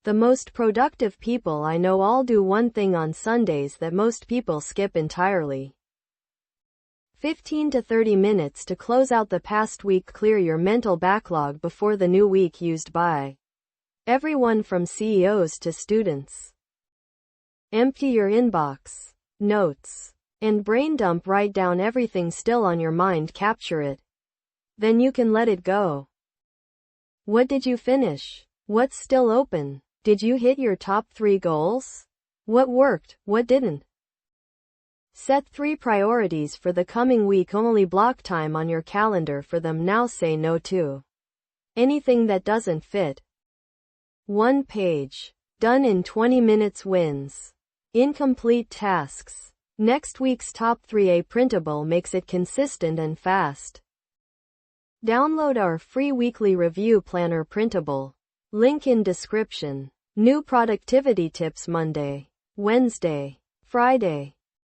The most productive people I know all do one thing on Sundays that most people skip entirely. 15 to 30 minutes to close out the past week. Clear your mental backlog before the new week, used by everyone from CEOs to students. Empty your inbox, notes, and brain dump. Write down everything still on your mind. Capture it. Then you can let it go. What did you finish? What's still open? Did you hit your top 3 goals? What worked? What didn't? Set 3 priorities for the coming week. Only block time on your calendar for them. Now say no to anything that doesn't fit. 1 page. Done in 20 minutes wins. Incomplete tasks. Next week's top 3. A Printable makes it consistent and fast. Download our free weekly review planner, Printable. Link in description. New productivity tips Monday, Wednesday, Friday.